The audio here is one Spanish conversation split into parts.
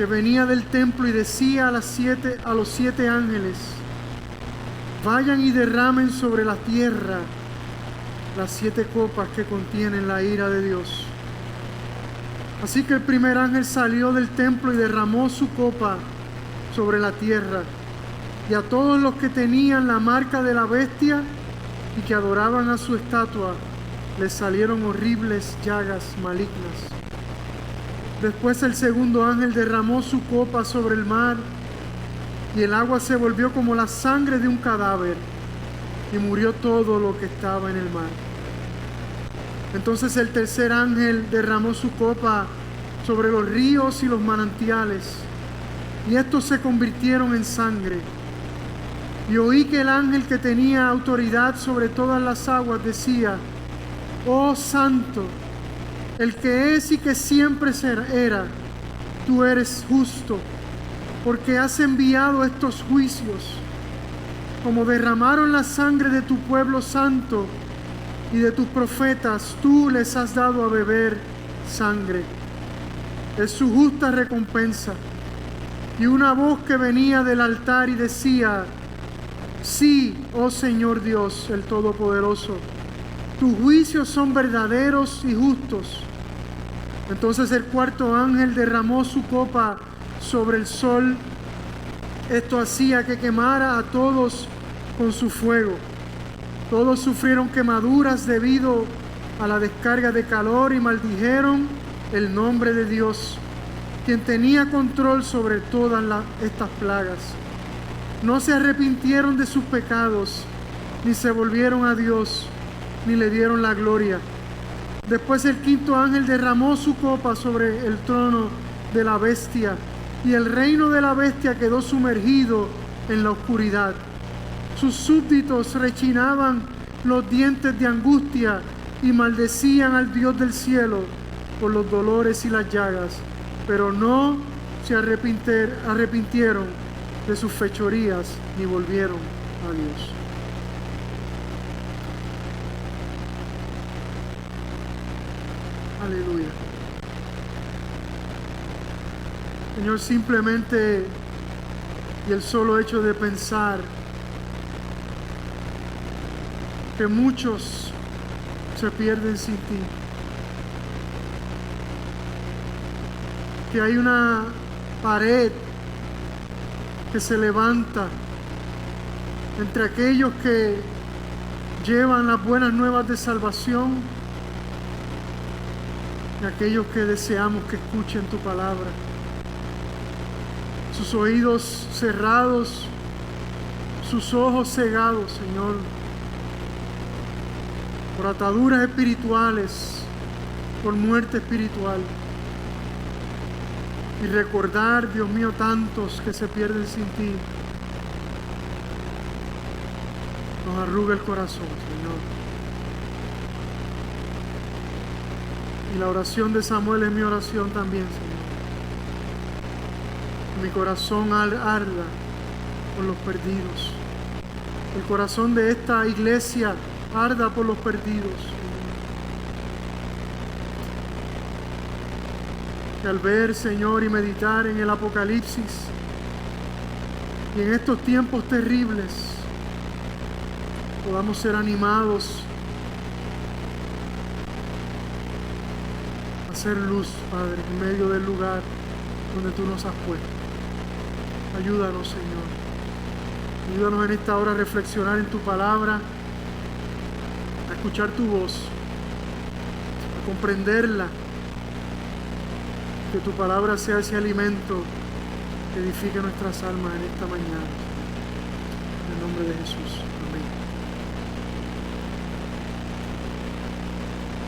que venía del templo y decía a los 7 ángeles: vayan y derramen sobre la tierra las 7 copas que contienen la ira de Dios. Así que el primer ángel salió del templo y derramó su copa sobre la tierra, y a todos los que tenían la marca de la bestia y que adoraban a su estatua les salieron horribles llagas malignas. Después el segundo ángel derramó su copa sobre el mar, y el agua se volvió como la sangre de un cadáver, y murió todo lo que estaba en el mar. Entonces el tercer ángel derramó su copa sobre los ríos y los manantiales, y estos se convirtieron en sangre. Y oí que el ángel que tenía autoridad sobre todas las aguas decía: oh Santo, el que es y que siempre era, tú eres justo, porque has enviado estos juicios. Como derramaron la sangre de tu pueblo santo y de tus profetas, tú les has dado a beber sangre. Es su justa recompensa. Y una voz que venía del altar y decía: sí, oh Señor Dios, el Todopoderoso, tus juicios son verdaderos y justos. Entonces el cuarto ángel derramó su copa sobre el sol. Esto hacía que quemara a todos con su fuego. Todos sufrieron quemaduras debido a la descarga de calor y maldijeron el nombre de Dios, quien tenía control sobre todas estas plagas. No se arrepintieron de sus pecados, ni se volvieron a Dios, ni le dieron la gloria. Después el quinto ángel derramó su copa sobre el trono de la bestia, y el reino de la bestia quedó sumergido en la oscuridad. Sus súbditos rechinaban los dientes de angustia y maldecían al Dios del cielo por los dolores y las llagas, pero no se arrepintieron de sus fechorías ni volvieron a Dios. Aleluya. Señor, simplemente y el solo hecho de pensar que muchos se pierden sin ti, que hay una pared que se levanta entre aquellos que llevan las buenas nuevas de salvación y aquellos que deseamos que escuchen tu palabra. Sus oídos cerrados, sus ojos cegados, Señor, por ataduras espirituales, por muerte espiritual. Y recordar, Dios mío, tantos que se pierden sin ti, nos arruga el corazón, Señor. Y la oración de Samuel es mi oración también, Señor. Mi corazón arda por los perdidos. El corazón de esta iglesia arda por los perdidos. Que al ver, Señor, y meditar en el Apocalipsis y en estos tiempos terribles, podamos ser animados a hacer luz, Padre, en medio del lugar donde tú nos has puesto. Ayúdanos, Señor. Ayúdanos en esta hora a reflexionar en tu palabra, a escuchar tu voz, a comprenderla. Que tu palabra sea ese alimento que edifique nuestras almas en esta mañana. En el nombre de Jesús. Amén.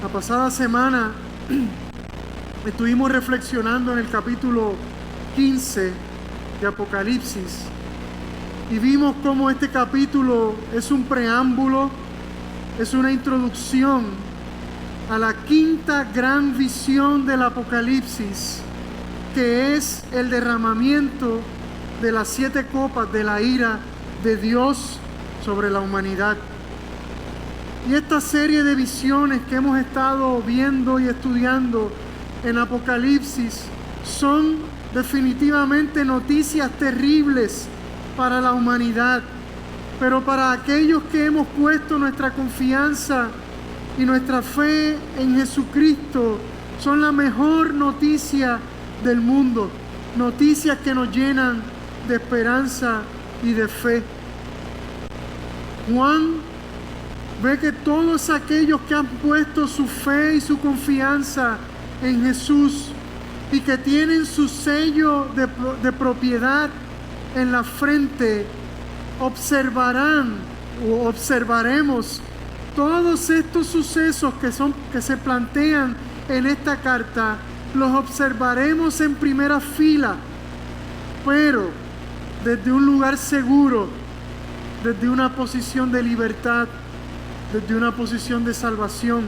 La pasada semana estuvimos reflexionando en el capítulo 15 de Apocalipsis y vimos cómo este capítulo es un preámbulo, es una introducción a la quinta gran visión del Apocalipsis, que es el derramamiento de las 7 copas de la ira de Dios sobre la humanidad. Y esta serie de visiones que hemos estado viendo y estudiando en Apocalipsis son definitivamente noticias terribles para la humanidad, pero para aquellos que hemos puesto nuestra confianza y nuestra fe en Jesucristo, son la mejor noticia del mundo, noticias que nos llenan de esperanza y de fe. Juan ve que todos aquellos que han puesto su fe y su confianza en Jesús y que tienen su sello de propiedad en la frente, observaremos todos estos sucesos que se plantean en esta carta, los observaremos en primera fila, pero desde un lugar seguro, desde una posición de libertad, desde una posición de salvación.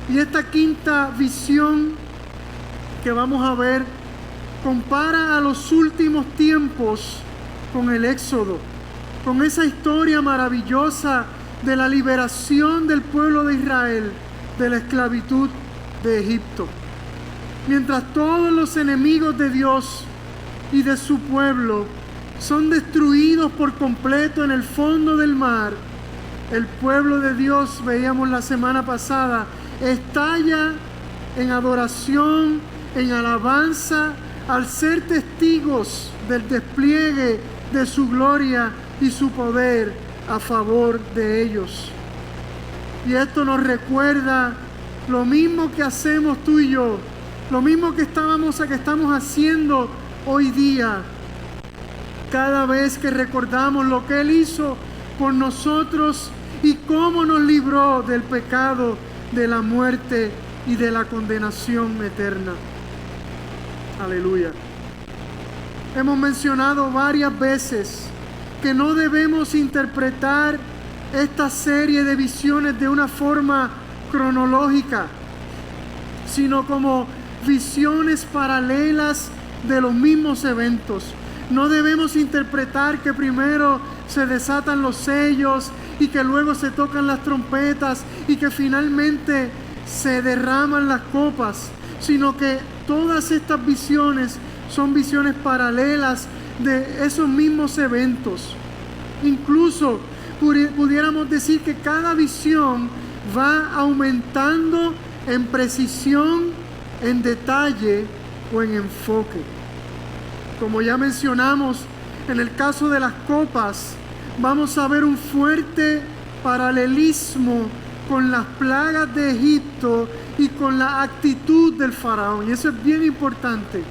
Y esta quinta visión que vamos a ver compara a los últimos tiempos con el Éxodo, con esa historia maravillosa de la liberación del pueblo de Israel de la esclavitud de Egipto. Mientras todos los enemigos de Dios y de su pueblo son destruidos por completo en el fondo del mar, el pueblo de Dios, veíamos la semana pasada, estalla en adoración, en alabanza, al ser testigos del despliegue de su gloria y su poder a favor de ellos. Y esto nos recuerda lo mismo que hacemos tú y yo, lo mismo que estamos haciendo hoy día, cada vez que recordamos lo que Él hizo por nosotros y cómo nos libró del pecado, de la muerte y de la condenación eterna. Aleluya. Hemos mencionado varias veces que no debemos interpretar esta serie de visiones de una forma cronológica, sino como visiones paralelas de los mismos eventos. No debemos interpretar que primero se desatan los sellos y que luego se tocan las trompetas y que finalmente se derraman las copas, sino que todas estas visiones son visiones paralelas de esos mismos eventos. Incluso pudiéramos decir que cada visión va aumentando en precisión, en detalle o en enfoque. Como ya mencionamos, en el caso de las copas, vamos a ver un fuerte paralelismo con las plagas de Egipto y con la actitud del faraón. Y eso es bien importante,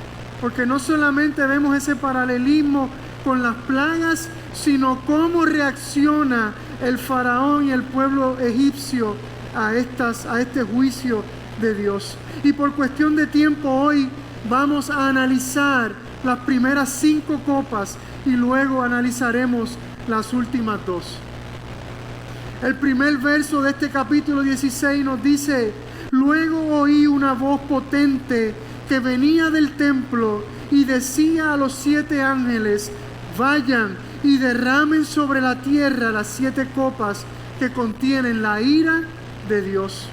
porque no solamente vemos ese paralelismo con las plagas, sino cómo reacciona el faraón y el pueblo egipcio a este juicio de Dios. Y por cuestión de tiempo hoy vamos a analizar las primeras 5 copas y luego analizaremos las últimas 2. El primer verso de este capítulo 16 nos dice: luego oí una voz potente que venía del templo y decía a los 7 ángeles: vayan y derramen sobre la tierra las 7 copas que contienen la ira de Dios.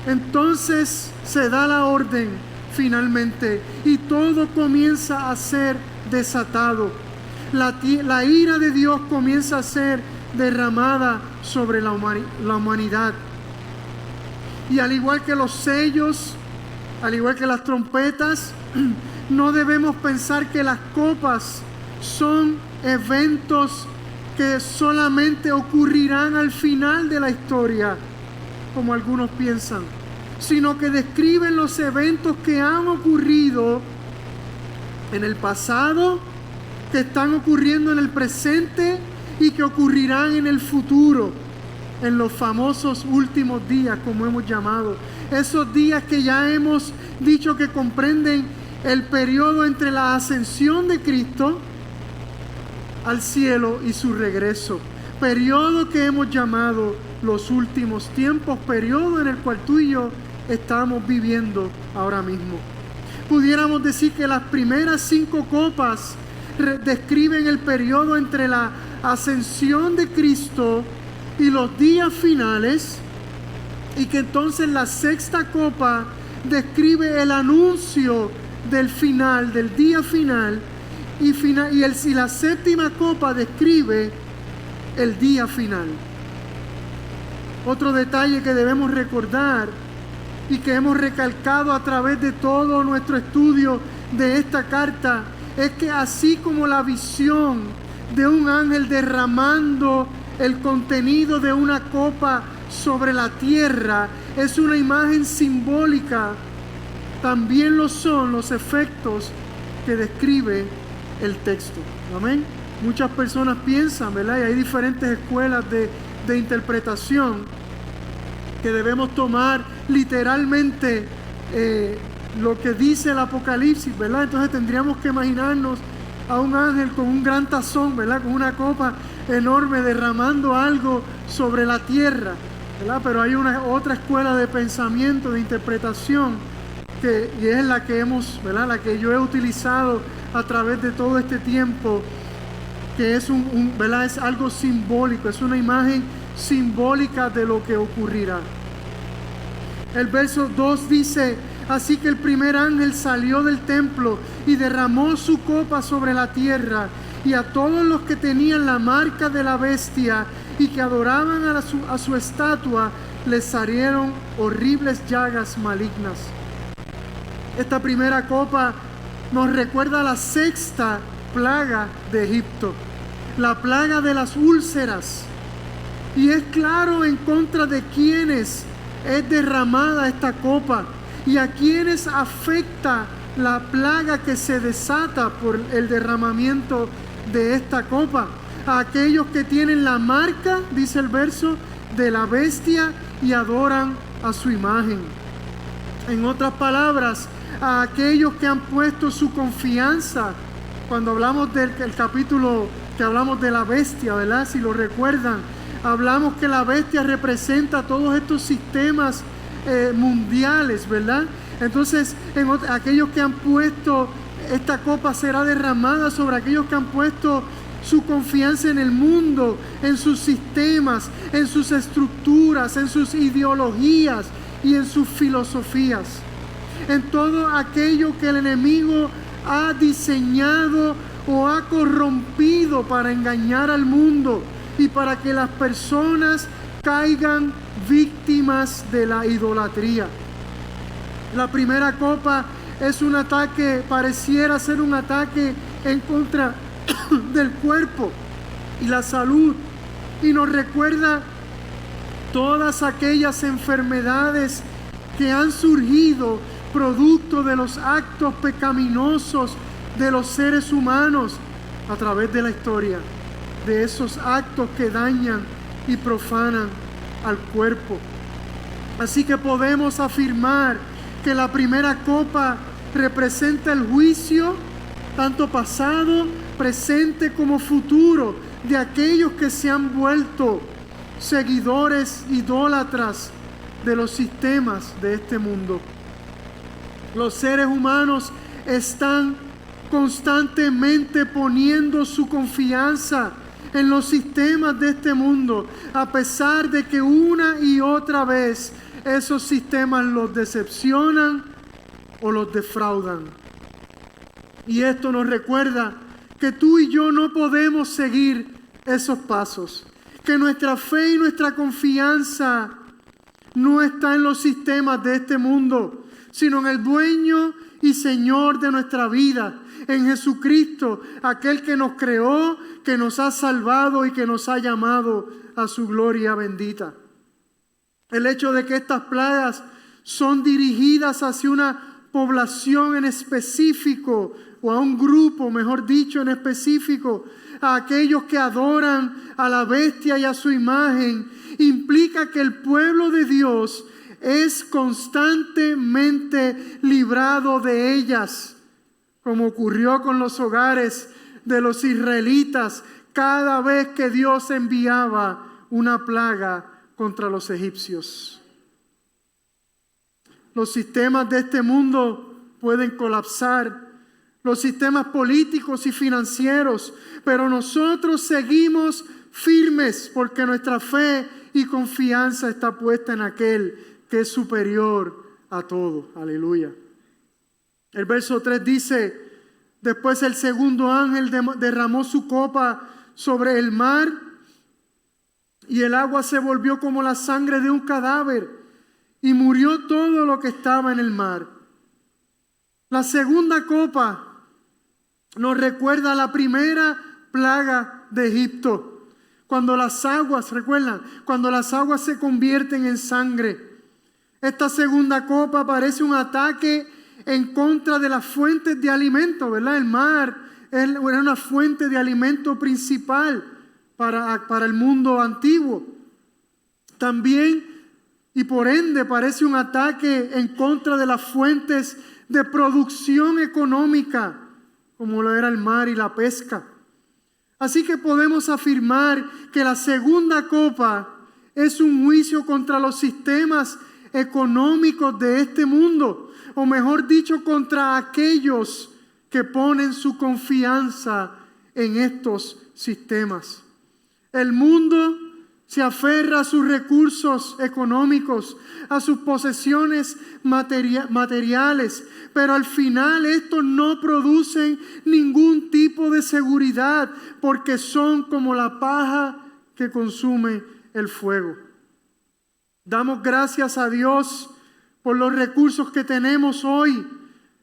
Entonces se da la orden finalmente y todo comienza a ser desatado. La ira de Dios comienza a ser derramada sobre la humanidad. Y al igual que los sellos, al igual que las trompetas, no debemos pensar que las copas son eventos que solamente ocurrirán al final de la historia, como algunos piensan, sino que describen los eventos que han ocurrido en el pasado, que están ocurriendo en el presente y que ocurrirán en el futuro, en los famosos últimos días, como hemos llamado. Esos días que ya hemos dicho que comprenden el periodo entre la ascensión de Cristo al cielo y su regreso. Periodo que hemos llamado los últimos tiempos, periodo en el cual tú y yo estamos viviendo ahora mismo. Pudiéramos decir que las primeras 5 copas describen el periodo entre la ascensión de Cristo y los días finales, y que entonces la 6ª copa describe el anuncio del final, del día final, y la séptima copa describe el día final. Otro detalle que debemos recordar y que hemos recalcado a través de todo nuestro estudio de esta carta es que así como la visión de un ángel derramando el contenido de una copa sobre la tierra es una imagen simbólica, también lo son los efectos que describe el texto. Amén. Muchas personas piensan, ¿verdad? Y hay diferentes escuelas de interpretación que debemos tomar literalmente lo que dice el Apocalipsis, ¿verdad? Entonces tendríamos que imaginarnos a un ángel con un gran tazón, ¿verdad? Con una copa enorme derramando algo sobre la tierra, ¿verdad? Pero hay otra escuela de pensamiento, de interpretación, y es la que ¿verdad? La que yo he utilizado a través de todo este tiempo, que es ¿verdad? Es algo simbólico, es una imagen simbólica de lo que ocurrirá. El verso 2 dice: así que el primer ángel salió del templo y derramó su copa sobre la tierra, y a todos los que tenían la marca de la bestia y que adoraban a su estatua les salieron horribles llagas malignas. Esta primera copa nos recuerda la sexta plaga de Egipto, la plaga de las úlceras, y es claro en contra de quienes es derramada esta copa y a quienes afecta la plaga que se desata por el derramamiento de esta copa. A aquellos que tienen la marca, dice el verso, de la bestia y adoran a su imagen. En otras palabras, a aquellos que han puesto su confianza. Cuando hablamos del capítulo que hablamos de la bestia, ¿verdad? Si lo recuerdan, hablamos que la bestia representa todos estos sistemas mundiales, ¿verdad? Entonces, aquellos que han puesto, esta copa será derramada sobre aquellos que han puesto su confianza en el mundo, en sus sistemas, en sus estructuras, en sus ideologías y en sus filosofías. En todo aquello que el enemigo ha diseñado o ha corrompido para engañar al mundo y para que las personas caigan víctimas de la idolatría. La primera copa es un ataque, pareciera ser un ataque en contra del cuerpo y la salud, y nos recuerda todas aquellas enfermedades que han surgido producto de los actos pecaminosos de los seres humanos a través de la historia, de esos actos que dañan y profanan al cuerpo. Así que podemos afirmar que la primera copa representa el juicio, tanto pasado, presente como futuro, de aquellos que se han vuelto seguidores idólatras de los sistemas de este mundo. Los seres humanos están constantemente poniendo su confianza en los sistemas de este mundo, a pesar de que una y otra vez esos sistemas los decepcionan o los defraudan. Y esto nos recuerda que tú y yo no podemos seguir esos pasos, que nuestra fe y nuestra confianza no está en los sistemas de este mundo, sino en el dueño y Señor de nuestra vida, en Jesucristo, aquel que nos creó, que nos ha salvado y que nos ha llamado a su gloria bendita. El hecho de que estas plagas son dirigidas hacia una población en específico, o a un grupo, mejor dicho, en específico, a aquellos que adoran a la bestia y a su imagen, implica que el pueblo de Dios es constantemente librado de ellas, como ocurrió con los hogares de los israelitas cada vez que Dios enviaba una plaga contra los egipcios. Los sistemas de este mundo pueden colapsar, los sistemas políticos y financieros, pero nosotros seguimos firmes porque nuestra fe y confianza está puesta en aquel que es superior a todo. Aleluya. El verso 3 dice: después el segundo ángel derramó su copa sobre el mar, y el agua se volvió como la sangre de un cadáver, y murió todo lo que estaba en el mar. La segunda copa nos recuerda la primera plaga de Egipto, cuando las aguas, ¿recuerdan? Cuando las aguas se convierten en sangre. Esta segunda copa parece un ataque en contra de las fuentes de alimento, ¿verdad? El mar era una fuente de alimento principal para el mundo antiguo. También, y por ende, parece un ataque en contra de las fuentes de producción económica, como lo era el mar y la pesca. Así que podemos afirmar que la segunda copa es un juicio contra los sistemas económicos de este mundo, o mejor dicho, contra aquellos que ponen su confianza en estos sistemas. El mundo se aferra a sus recursos económicos, a sus posesiones materiales, pero al final estos no producen ningún tipo de seguridad, porque son como la paja que consume el fuego. Damos gracias a Dios por los recursos que tenemos hoy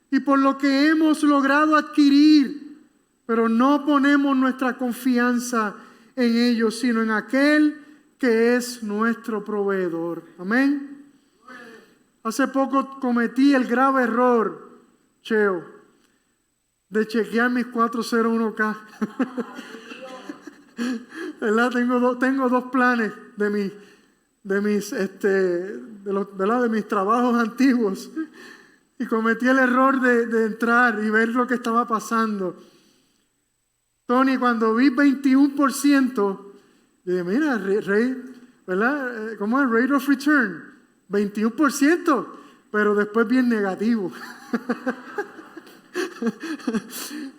y por lo que hemos logrado adquirir, pero no ponemos nuestra confianza en ellos, sino en aquel que es nuestro proveedor. Amén. Hace poco cometí el grave error, Cheo, de chequear mis 401k. ¿Verdad? Tengo dos planes de mis trabajos antiguos, y cometí el error de entrar y ver lo que estaba pasando. Tony, cuando vi 21%, dije, mira, ¿verdad? ¿Cómo es? Rate of return, 21%, pero después bien negativo.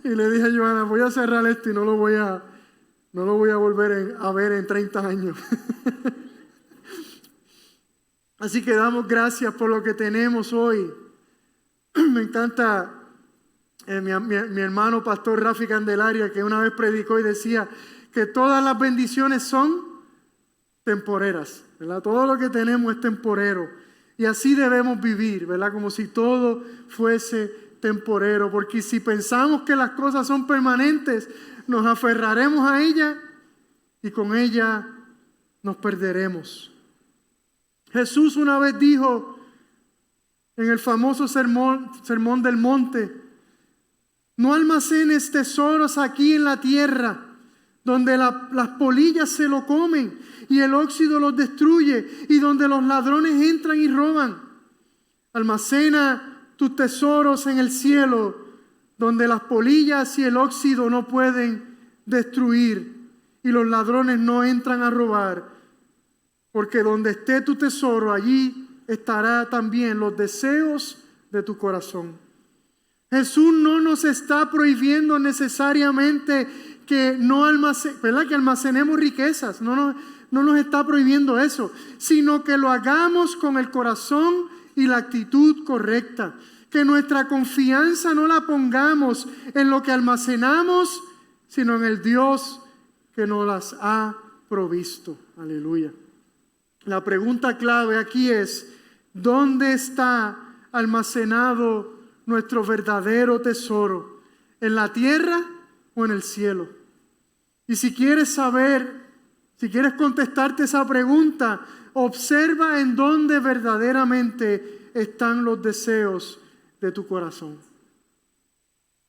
Y le dije a Johanna, voy a cerrar esto y no lo voy a volver a ver en 30 años. Así que damos gracias por lo que tenemos hoy. Me encanta mi hermano pastor Rafi Candelaria, que una vez predicó y decía que todas las bendiciones son temporeras, ¿verdad? Todo lo que tenemos es temporero, y así debemos vivir, ¿verdad? Como si todo fuese temporero, porque si pensamos que las cosas son permanentes, nos aferraremos a ellas y con ella nos perderemos. Jesús una vez dijo en el famoso sermón del monte: no almacenes tesoros aquí en la tierra, donde las polillas se lo comen y el óxido los destruye, y donde los ladrones entran y roban. Almacena tus tesoros en el cielo, donde las polillas y el óxido no pueden destruir y los ladrones no entran a robar, porque donde esté tu tesoro, allí estará también los deseos de tu corazón. Jesús no nos está prohibiendo necesariamente que que almacenemos riquezas, no nos está prohibiendo eso, sino que lo hagamos con el corazón y la actitud correcta, que nuestra confianza no la pongamos en lo que almacenamos, sino en el Dios que nos las ha provisto. Aleluya. La pregunta clave aquí es: ¿dónde está almacenado nuestro verdadero tesoro? ¿En la tierra o en el cielo? Y si quieres contestarte esa pregunta, observa en dónde verdaderamente están los deseos de tu corazón.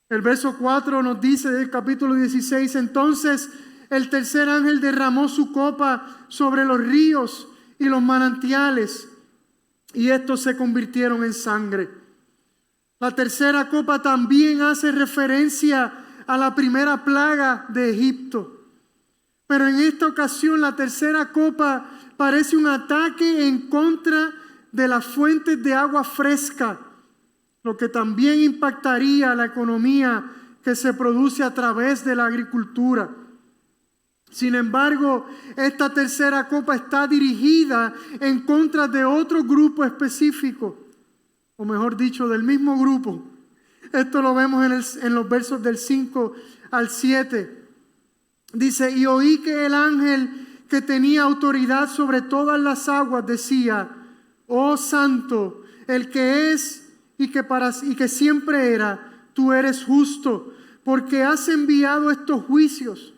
El verso 4 nos dice del capítulo 16: entonces el tercer ángel derramó su copa sobre los ríos y los manantiales, y estos se convirtieron en sangre. La tercera copa también hace referencia a la primera plaga de Egipto. Pero en esta ocasión la tercera copa parece un ataque en contra de las fuentes de agua fresca, lo que también impactaría la economía que se produce a través de la agricultura. Sin embargo, esta tercera copa está dirigida en contra de otro grupo específico, o mejor dicho, del mismo grupo, Esto lo vemos en los versos del 5 al 7. Dice, y oí que el ángel que tenía autoridad sobre todas las aguas decía, oh Santo, el que es y que siempre era, tú eres justo, porque has enviado estos juicios,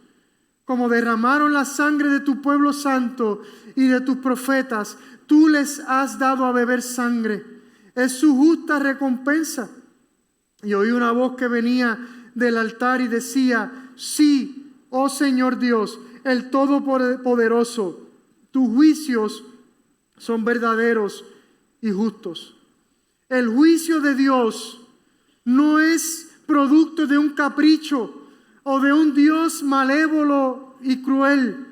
como derramaron la sangre de tu pueblo santo y de tus profetas, tú les has dado a beber sangre. Es su justa recompensa. Y oí una voz que venía del altar y decía, sí, oh Señor Dios, el Todopoderoso, tus juicios son verdaderos y justos. El juicio de Dios no es producto de un capricho o de un Dios malévolo y cruel.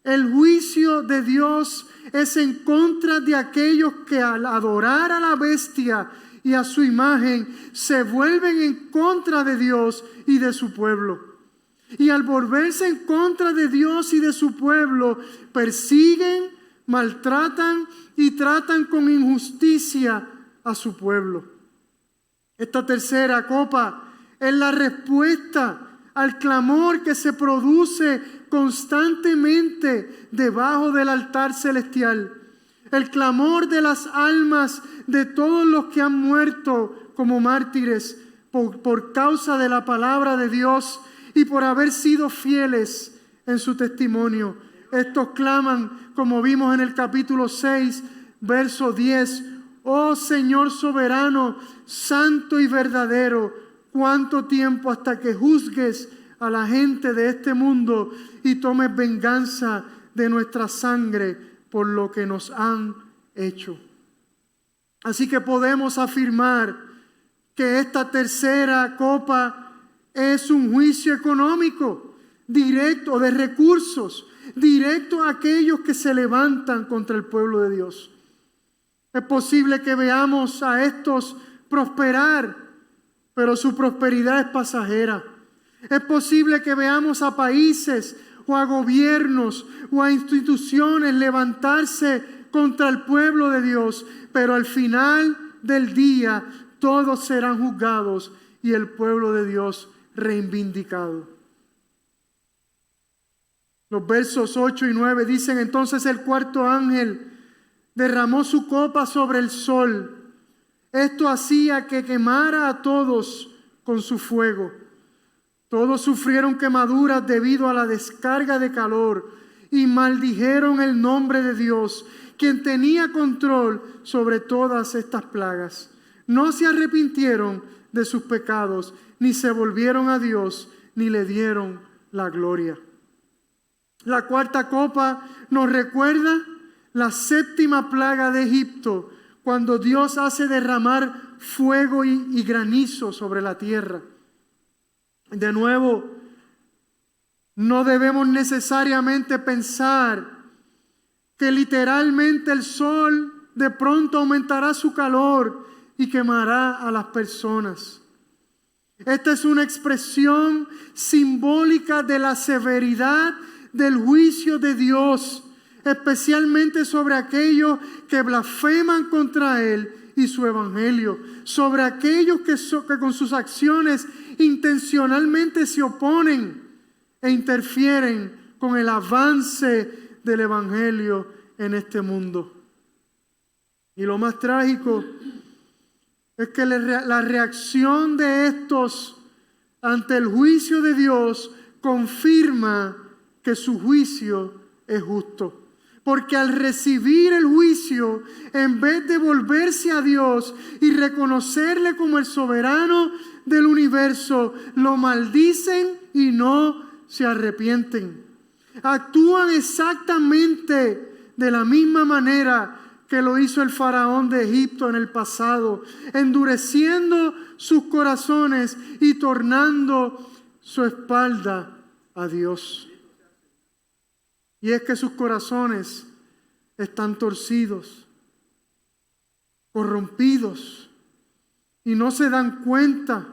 El juicio de Dios es en contra de aquellos que al adorar a la bestia y a su imagen se vuelven en contra de Dios y de su pueblo. Y al volverse en contra de Dios y de su pueblo, persiguen, maltratan y tratan con injusticia a su pueblo. Esta tercera copa es la respuesta al clamor que se produce constantemente debajo del altar celestial. El clamor de las almas de todos los que han muerto como mártires por causa de la palabra de Dios y por haber sido fieles en su testimonio. Estos claman, como vimos en el capítulo 6, verso 10, oh Señor soberano, santo y verdadero, ¿cuánto tiempo hasta que juzgues a la gente de este mundo y tomes venganza de nuestra sangre por lo que nos han hecho? Así que podemos afirmar que esta tercera copa es un juicio económico, directo, de recursos, directo a aquellos que se levantan contra el pueblo de Dios. Es posible que veamos a estos prosperar, pero su prosperidad es pasajera. Es posible que veamos a países o a gobiernos o a instituciones levantarse contra el pueblo de Dios, pero al final del día todos serán juzgados y el pueblo de Dios reivindicado. Los versos 8 y 9 dicen, entonces el cuarto ángel derramó su copa sobre el sol. Esto hacía que quemara a todos con su fuego. Todos sufrieron quemaduras debido a la descarga de calor y maldijeron el nombre de Dios, quien tenía control sobre todas estas plagas. No se arrepintieron de sus pecados, ni se volvieron a Dios, ni le dieron la gloria. La cuarta copa nos recuerda la séptima plaga de Egipto, cuando Dios hace derramar fuego y granizo sobre la tierra. De nuevo, no debemos necesariamente pensar que literalmente el sol de pronto aumentará su calor y quemará a las personas. Esta es una expresión simbólica de la severidad del juicio de Dios, especialmente sobre aquellos que blasfeman contra Él y su evangelio, sobre aquellos que con sus acciones intencionalmente se oponen e interfieren con el avance del evangelio en este mundo. Y lo más trágico es que la reacción de estos ante el juicio de Dios confirma que su juicio es justo. Porque al recibir el juicio, en vez de volverse a Dios y reconocerle como el soberano del universo, lo maldicen y no se arrepienten. Actúan exactamente de la misma manera que lo hizo el faraón de Egipto en el pasado, endureciendo sus corazones y tornando su espalda a Dios. Y es que sus corazones están torcidos, corrompidos, y no se dan cuenta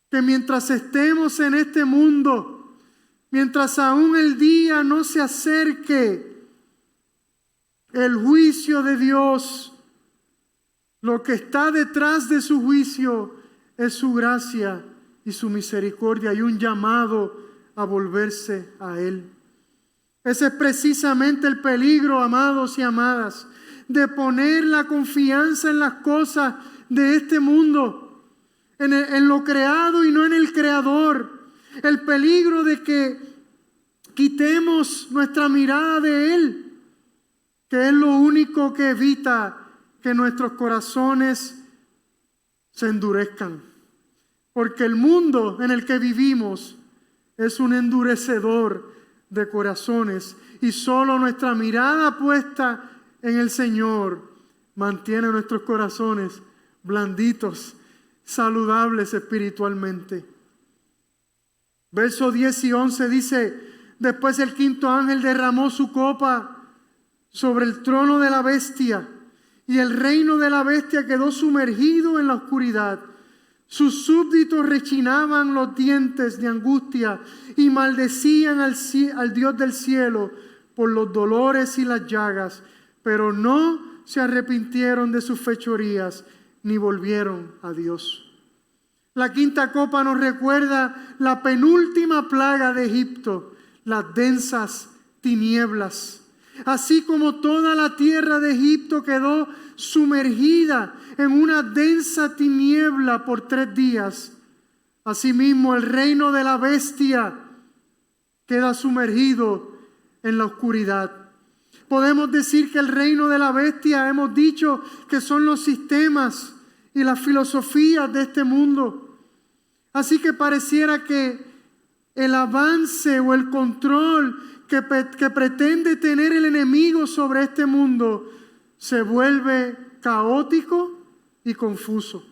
que mientras estemos en este mundo, mientras aún el día no se acerque, el juicio de Dios, lo que está detrás de su juicio es su gracia y su misericordia y un llamado a volverse a Él. Ese es precisamente el peligro, amados y amadas, de poner la confianza en las cosas de este mundo, en lo creado y no en el Creador. El peligro de que quitemos nuestra mirada de Él, que es lo único que evita que nuestros corazones se endurezcan. Porque el mundo en el que vivimos es un endurecedor de corazones y solo nuestra mirada puesta en el Señor mantiene nuestros corazones blanditos, saludables espiritualmente. Versos 10 y 11 dice: después el quinto ángel derramó su copa sobre el trono de la bestia, y el reino de la bestia quedó sumergido en la oscuridad. Sus súbditos rechinaban los dientes de angustia y maldecían al Dios del cielo por los dolores y las llagas, pero no se arrepintieron de sus fechorías ni volvieron a Dios. La quinta copa nos recuerda la penúltima plaga de Egipto, las densas tinieblas. Así como toda la tierra de Egipto quedó sumergida en una densa tiniebla por 3 días, asimismo el reino de la bestia queda sumergido en la oscuridad. Podemos decir que el reino de la bestia, hemos dicho que son los sistemas y las filosofías de este mundo. Así que pareciera que el avance o el control que pretende tener el enemigo sobre este mundo se vuelve caótico y confuso.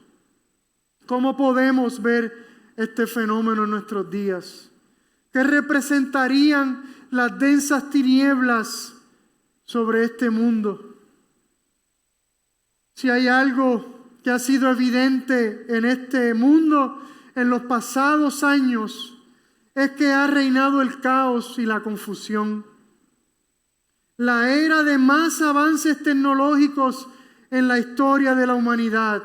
¿Cómo podemos ver este fenómeno en nuestros días? ¿Qué representarían las densas tinieblas sobre este mundo? Si hay algo que ha sido evidente en este mundo en los pasados años, es que ha reinado el caos y la confusión. La era de más avances tecnológicos en la historia de la humanidad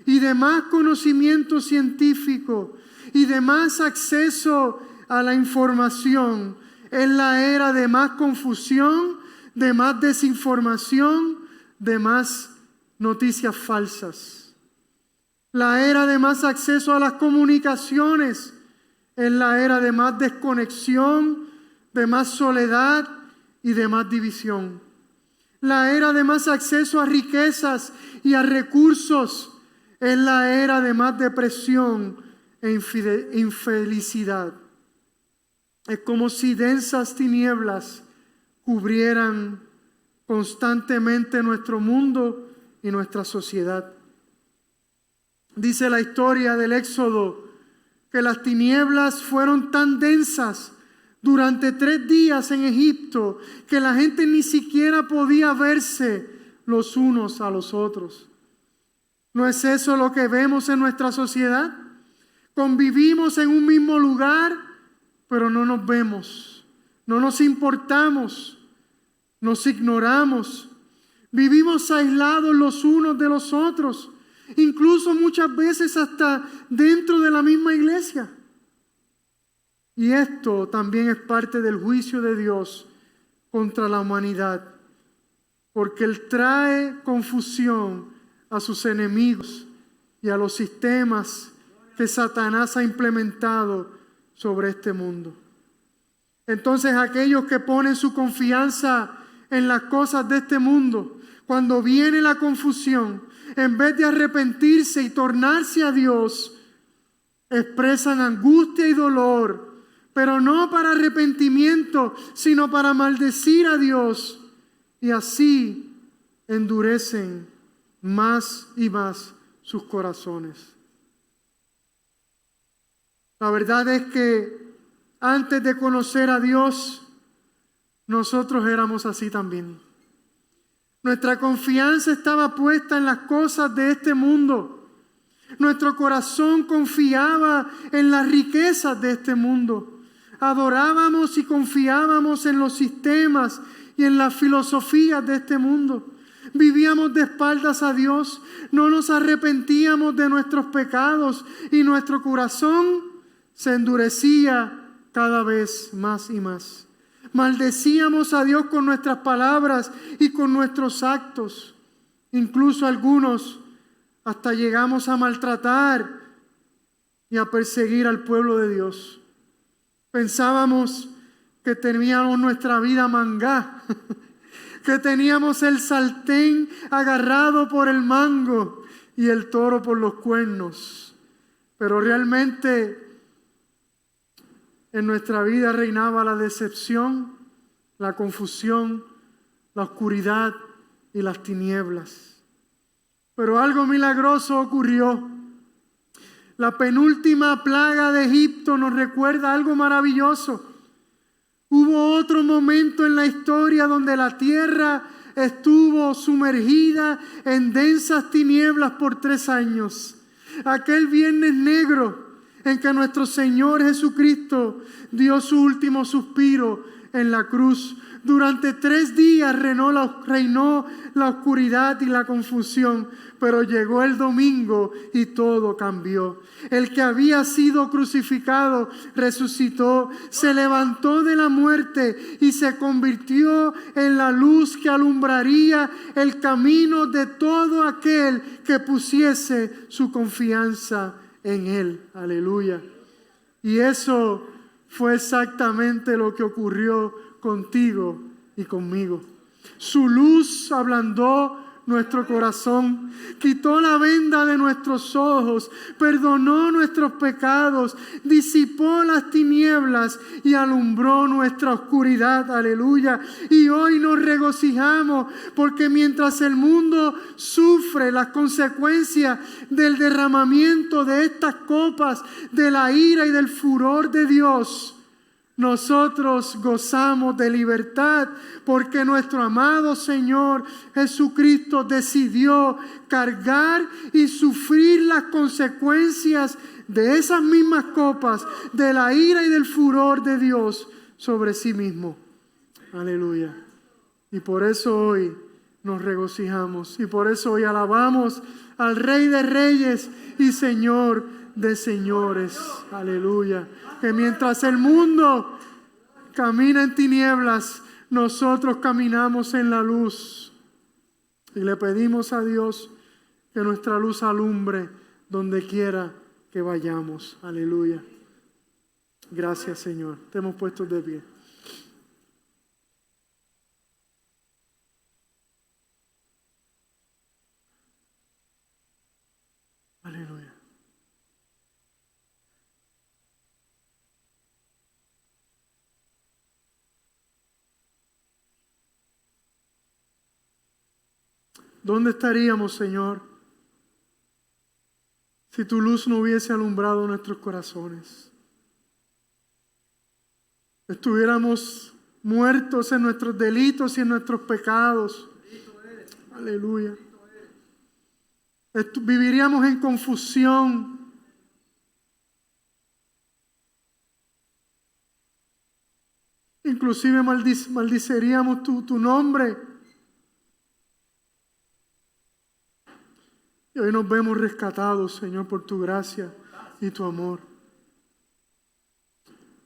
y de más conocimiento científico y de más acceso a la información es la era de más confusión, de más desinformación, de más noticias falsas. La era de más acceso a las comunicaciones es la era de más desconexión, de más soledad y de más división. La era de más acceso a riquezas y a recursos es la era de más depresión e infelicidad. Es como si densas tinieblas cubrieran constantemente nuestro mundo y nuestra sociedad. Dice la historia del Éxodo que las tinieblas fueron tan densas durante 3 días en Egipto que la gente ni siquiera podía verse los unos a los otros. ¿No es eso lo que vemos en nuestra sociedad? Convivimos en un mismo lugar, pero no nos vemos, no nos importamos, nos ignoramos, vivimos aislados los unos de los otros, incluso muchas veces hasta dentro de la misma iglesia. Y esto también es parte del juicio de Dios contra la humanidad, porque Él trae confusión a sus enemigos y a los sistemas que Satanás ha implementado sobre este mundo. Entonces aquellos que ponen su confianza en las cosas de este mundo, cuando viene la confusión, en vez de arrepentirse y tornarse a Dios, expresan angustia y dolor, pero no para arrepentimiento, sino para maldecir a Dios, y así endurecen más y más sus corazones. La verdad es que antes de conocer a Dios, nosotros éramos así también. Nuestra confianza estaba puesta en las cosas de este mundo. Nuestro corazón confiaba en las riquezas de este mundo. Adorábamos y confiábamos en los sistemas y en las filosofías de este mundo. Vivíamos de espaldas a Dios, no nos arrepentíamos de nuestros pecados y nuestro corazón se endurecía cada vez más y más. Maldecíamos a Dios con nuestras palabras y con nuestros actos. Incluso algunos hasta llegamos a maltratar y a perseguir al pueblo de Dios. Pensábamos que teníamos nuestra vida mangá, que teníamos el sartén agarrado por el mango y el toro por los cuernos. Pero realmente en nuestra vida reinaba la decepción, la confusión, la oscuridad y las tinieblas. Pero algo milagroso ocurrió. La penúltima plaga de Egipto nos recuerda algo maravilloso. Hubo otro momento en la historia donde la tierra estuvo sumergida en densas tinieblas por 3 años. Aquel viernes negro en que nuestro Señor Jesucristo dio su último suspiro en la cruz. Durante 3 días reinó la oscuridad y la confusión, pero llegó el domingo y todo cambió. El que había sido crucificado resucitó, se levantó de la muerte y se convirtió en la luz que alumbraría el camino de todo aquel que pusiese su confianza en Él. Aleluya. Y eso fue exactamente lo que ocurrió contigo y conmigo. Su luz ablandó nuestro corazón, quitó la venda de nuestros ojos, perdonó nuestros pecados, disipó las tinieblas y alumbró nuestra oscuridad. Aleluya. Y hoy nos regocijamos porque mientras el mundo sufre las consecuencias del derramamiento de estas copas de la ira y del furor de Dios, nosotros gozamos de libertad porque nuestro amado Señor Jesucristo decidió cargar y sufrir las consecuencias de esas mismas copas, de la ira y del furor de Dios sobre sí mismo. Aleluya. Y por eso hoy nos regocijamos y por eso hoy alabamos al Rey de Reyes y Señor de señores. Aleluya. Que mientras el mundo camina en tinieblas, nosotros caminamos en la luz. Y le pedimos a Dios que nuestra luz alumbre donde quiera que vayamos. Aleluya. Gracias, Señor. Te hemos puesto de pie. Aleluya. ¿Dónde estaríamos, Señor, si tu luz no hubiese alumbrado nuestros corazones? Estuviéramos muertos en nuestros delitos y en nuestros pecados. Aleluya. Viviríamos en confusión. Inclusive maldiceríamos tu nombre. Y hoy nos vemos rescatados, Señor, por tu gracia y tu amor.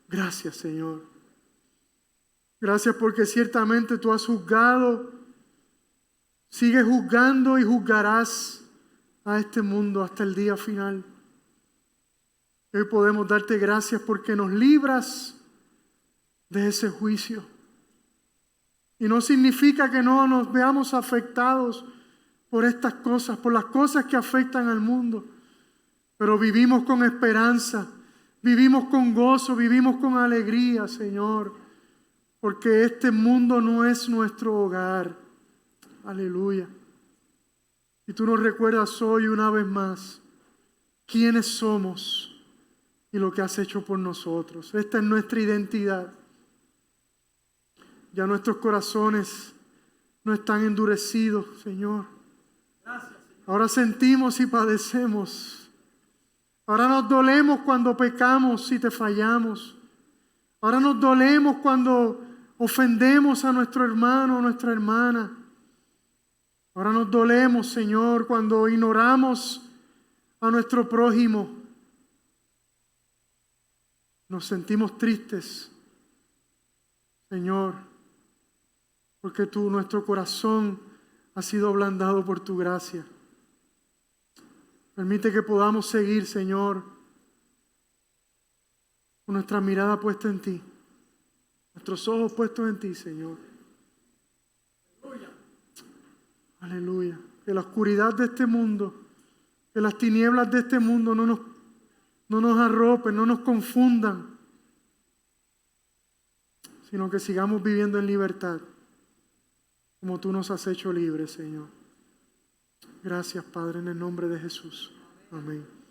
Gracias, Señor. Gracias porque ciertamente tú has juzgado, sigues juzgando y juzgarás a este mundo hasta el día final. Hoy podemos darte gracias porque nos libras de ese juicio. Y no significa que no nos veamos afectados por estas cosas, por las cosas que afectan al mundo. Pero vivimos con esperanza, vivimos con gozo, vivimos con alegría, Señor. Porque este mundo no es nuestro hogar. Aleluya. Y tú nos recuerdas hoy una vez más quiénes somos y lo que has hecho por nosotros. Esta es nuestra identidad. Ya nuestros corazones no están endurecidos, Señor. Ahora sentimos y padecemos. Ahora nos dolemos cuando pecamos y te fallamos. Ahora nos dolemos cuando ofendemos a nuestro hermano o nuestra hermana. Ahora nos dolemos, Señor, cuando ignoramos a nuestro prójimo. Nos sentimos tristes, Señor, porque nuestro corazón ha sido ablandado por tu gracia. Permite que podamos seguir, Señor, con nuestra mirada puesta en ti, nuestros ojos puestos en ti, Señor. Aleluya. Que la oscuridad de este mundo, que las tinieblas de este mundo no nos arropen, no nos confundan, sino que sigamos viviendo en libertad, como tú nos has hecho libres, Señor. Gracias, Padre, en el nombre de Jesús. Amén.